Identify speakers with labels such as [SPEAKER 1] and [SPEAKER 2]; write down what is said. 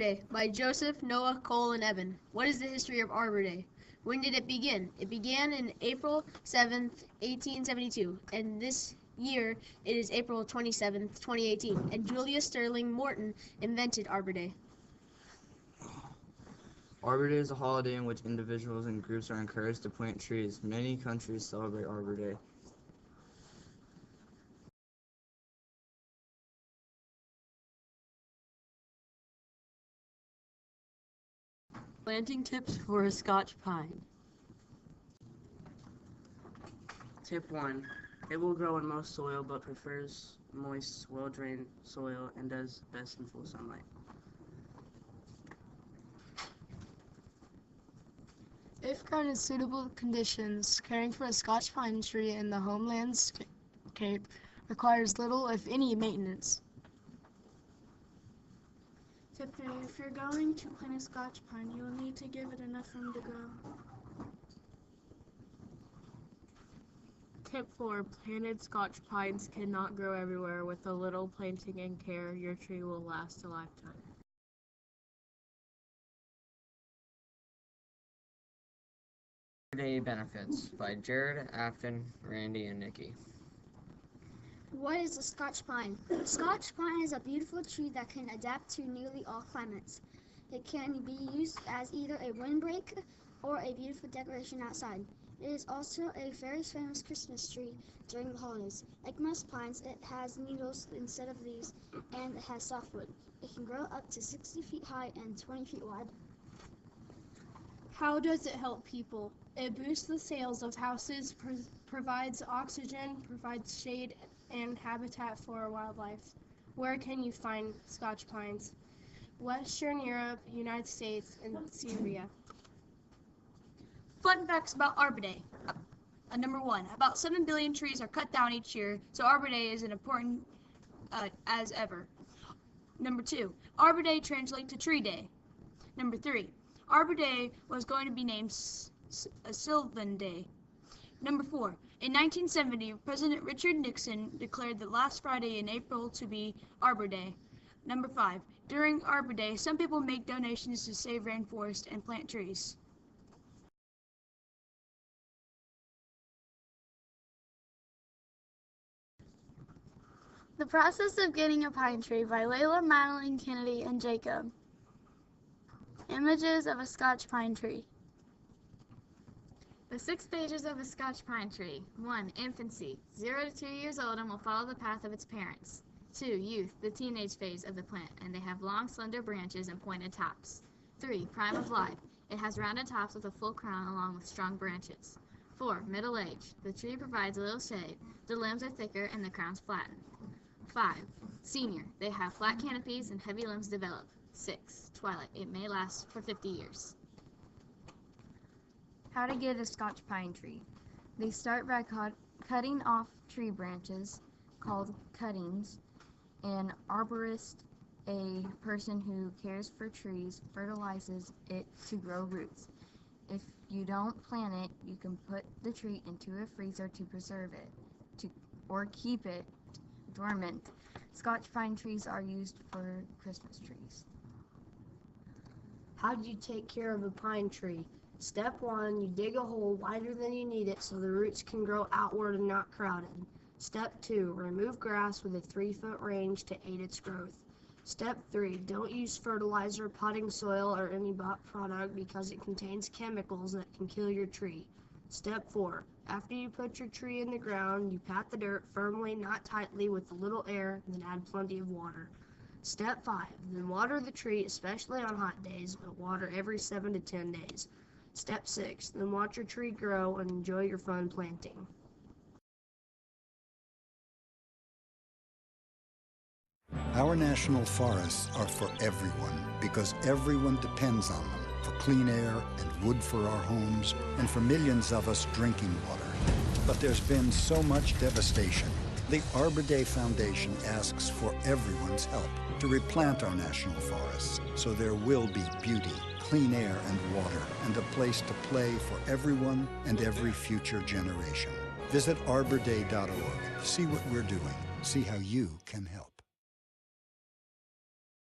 [SPEAKER 1] Day by Joseph, Noah, Cole, and Evan. What is the history of Arbor Day? When did it begin? It began in April 7th, 1872, and this year it is April 27th, 2018, and Julius Sterling Morton invented Arbor Day.
[SPEAKER 2] Arbor Day is a holiday in which individuals and groups are encouraged to plant trees. Many countries celebrate Arbor Day.
[SPEAKER 3] Planting tips for a Scotch pine.
[SPEAKER 4] Tip 1. It will grow in most soil but prefers moist, well-drained soil and does best in full sunlight.
[SPEAKER 5] If grown in suitable conditions, caring for a Scotch pine tree in the home landscape requires little, if any, maintenance.
[SPEAKER 6] Tip 3. If you're going to plant a Scotch pine, you will need to give it enough room to grow.
[SPEAKER 3] Tip 4. Planted Scotch pines cannot grow everywhere. With a little planting and care, your tree will last a lifetime.
[SPEAKER 2] Arbor Day benefits by Jared, Afton, Randy, and Nikki.
[SPEAKER 7] What is a Scotch pine? A Scotch pine is a beautiful tree that can adapt to nearly all climates. It can be used as either a windbreak or a beautiful decoration outside. It is also a very famous Christmas tree during the holidays. Like most pines, it has needles instead of leaves, and it has softwood. It can grow up to 60 feet high and 20 feet wide.
[SPEAKER 6] How does it help people? It boosts the sales of houses, provides oxygen, provides shade, and habitat for wildlife. Where can you find Scotch pines? Western Europe, United States, and Syria.
[SPEAKER 8] Fun facts about Arbor Day. Number 1, about 7 billion trees are cut down each year, so Arbor Day is as important as ever. Number 2, Arbor Day translates to Tree Day. Number 3, Arbor Day was going to be named Sylvan Day. Number 4, in 1970, President Richard Nixon declared the last Friday in April to be Arbor Day. Number 5, during Arbor Day, some people make donations to save rainforest and plant trees.
[SPEAKER 5] The Process of Getting a Pine Tree by Layla, Madeline, Kennedy, and Jacob. Images of a Scotch pine tree.
[SPEAKER 9] The 6 stages of a Scotch pine tree. 1. Infancy, 0 to 2 years old and will follow the path of its parents. 2. Youth, the teenage phase of the plant, and they have long, slender branches and pointed tops. 3. Prime of life, it has rounded tops with a full crown along with strong branches. 4. Middle age, the tree provides little shade, the limbs are thicker and the crowns flattened. 5. Senior, they have flat canopies and heavy limbs develop. 6. Twilight, it may last for 50 years.
[SPEAKER 10] How to get a Scotch pine tree. They start by cutting off tree branches, called cuttings. An arborist, a person who cares for trees, fertilizes it to grow roots. If you don't plant it, you can put the tree into a freezer to preserve it, or keep it dormant. Scotch pine trees are used for Christmas trees.
[SPEAKER 1] How do you take care of a pine tree? Step 1, you dig a hole wider than you need it so the roots can grow outward and not crowded. Step 2, remove grass with a 3-foot range to aid its growth. Step 3, don't use fertilizer, potting soil, or any bought product because it contains chemicals that can kill your tree. Step 4, after you put your tree in the ground, you pat the dirt firmly, not tightly, with a little air, and then add plenty of water. Step 5, then water the tree, especially on hot days, but water every 7 to 10 days. Step 6, then watch your tree grow and enjoy your fun planting.
[SPEAKER 11] Our national forests are for everyone because everyone depends on them for clean air and wood for our homes and for millions of us drinking water. But there's been so much devastation. The Arbor Day Foundation asks for everyone's help to replant our national forests so there will be beauty, clean air and water, and a place to play for everyone and every future generation. Visit arborday.org. See what we're doing. See how you can help.